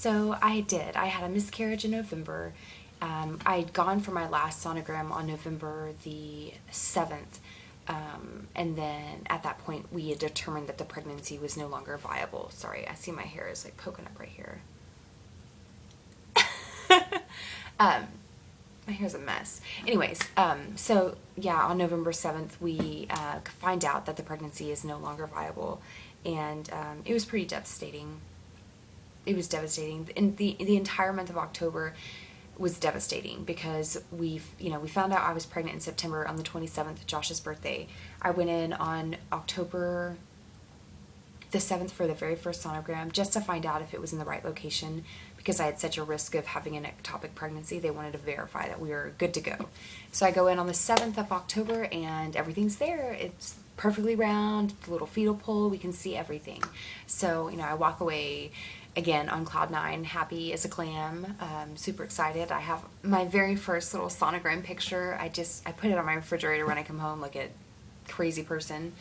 So I did. I had a miscarriage in November. I had gone for my last sonogram on November the 7th. And then at that point, we had determined that the pregnancy was no longer viable. Sorry, I see my hair is like poking up right here. My hair's a mess. Anyways, so yeah, on November 7th, we find out that the pregnancy is no longer viable. And it was pretty devastating. It was devastating. And the entire month of October was devastating because we found out I was pregnant in September on the 27th, Josh's birthday. I went in on October the 7th for the very first sonogram just to find out if it was in the right location because I had such a risk of having an ectopic pregnancy. They wanted to verify that we were good to go. So I go in on the 7th of October and everything's there. It's perfectly round, the little fetal pole, we can see everything. So, I walk away again on cloud nine, happy as a clam, super excited. I have my very first little sonogram picture. I put it on my refrigerator when I come home like a crazy person.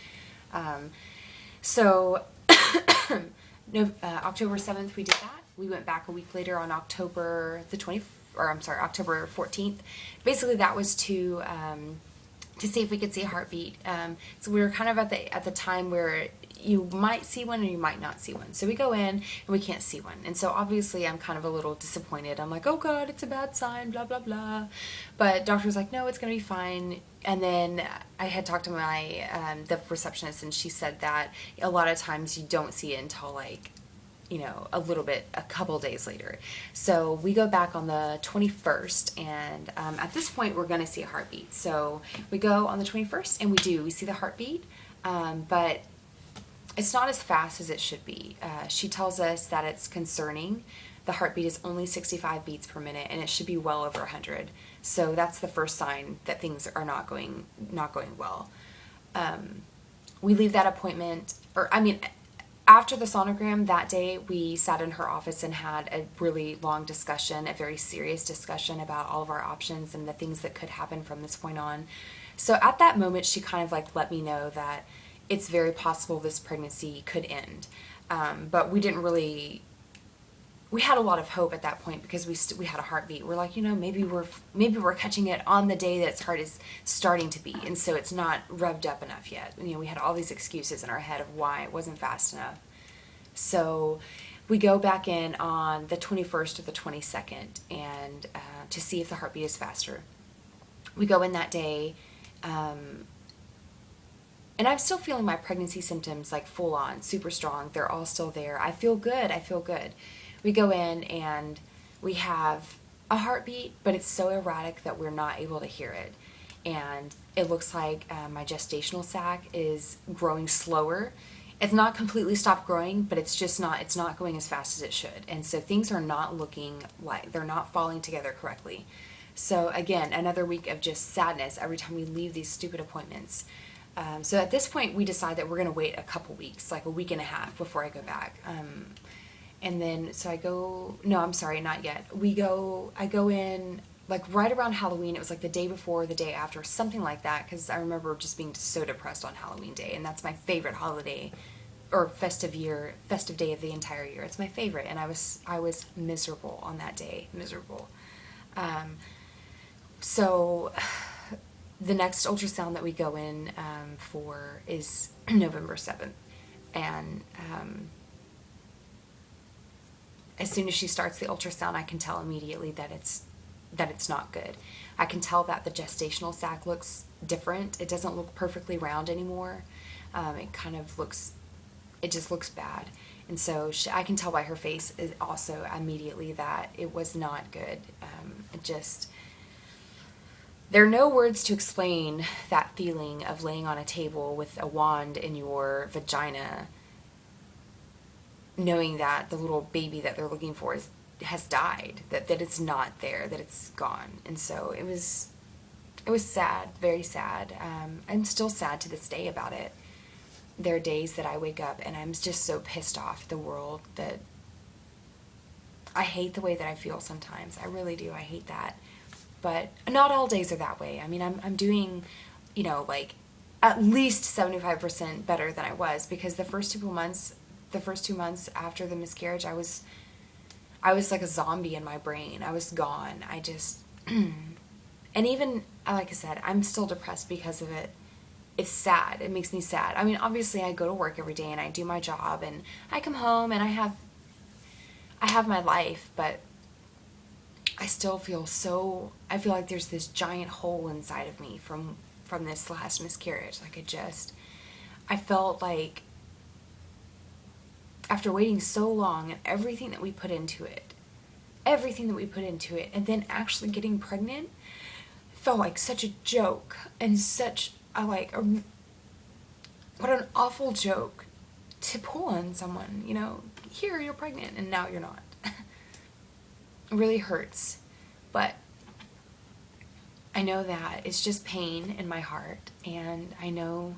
So October 7th we did that. We went back a week later on October 14th. Basically that was to see if we could see a heartbeat. So we were kind of at the time where you might see one or you might not see one. So we go in and we can't see one. And so obviously I'm kind of a little disappointed. I'm like, oh God, it's a bad sign, blah, blah, blah. But doctor was like, no, it's going to be fine. And then I had talked to my, the receptionist, and she said that a lot of times you don't see it until like, a couple days later. So we go back on the 21st, and at this point we're going to see a heartbeat. So we go on the 21st and we see the heartbeat, but it's not as fast as it should be. She tells us that it's concerning. The heartbeat is only 65 beats per minute, and it should be well over 100. So that's the first sign that things are not going well. We leave that appointment, after the sonogram that day, we sat in her office and had a really long discussion, a very serious discussion about all of our options and the things that could happen from this point on. So at that moment, she kind of like let me know that it's very possible this pregnancy could end. But we didn't really, we had a lot of hope at that point because we had a heartbeat. We're like, maybe we're catching it on the day that its heart is starting to beat, and so it's not revved up enough yet. We had all these excuses in our head of why it wasn't fast enough. So we go back in on the 21st or the 22nd and to see if the heartbeat is faster. We go in that day, and I'm still feeling my pregnancy symptoms like full on, super strong. They're all still there. I feel good. We go in and we have a heartbeat, but it's so erratic that we're not able to hear it. And it looks like my gestational sac is growing slower. It's not completely stopped growing, but it's not going as fast as it should. And so things are not looking like, they're not falling together correctly. So again, another week of just sadness every time we leave these stupid appointments. So at this point, we decide that we're going to wait a couple weeks, like a week and a half before I go back. And then, so I go, no, I'm sorry, not yet. I go in like right around Halloween. It was like the day before, the day after, something like that. Cause I remember just being so depressed on Halloween day. And that's my favorite holiday or festive day of the entire year. It's my favorite. And I was miserable on that day, miserable. So the next ultrasound that we go in, for is November 7th. And, as soon as she starts the ultrasound, I can tell immediately that it's not good. I can tell that the gestational sac looks different. It doesn't look perfectly round anymore. It just looks bad. And so I can tell by her face also immediately that it was not good. There are no words to explain that feeling of laying on a table with a wand in your vagina, knowing that the little baby that they're looking for has died, that it's not there, that it's gone. And so it was sad, very sad. I'm still sad to this day about it. There are days that I wake up and I'm just so pissed off at the world that I hate the way that I feel sometimes. I really do. I hate that. But not all days are that way. I'm doing, like at least 75% better than I was, because the first 2 months after the miscarriage, I was like a zombie in my brain. I was gone. I just, and even, like I said, I'm still depressed because of it. It's sad. It makes me sad. I mean, obviously I go to work every day and I do my job and I come home and I have my life, but I still feel so, I feel like there's this giant hole inside of me from this last miscarriage. Like I felt like after waiting so long and everything that we put into it, and then actually getting pregnant felt like such a joke and such a what an awful joke to pull on someone, here you're pregnant and now you're not. It really hurts, but I know that it's just pain in my heart, and I know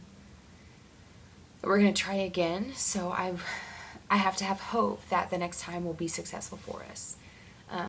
that we're going to try again, so I have to have hope that the next time will be successful for us.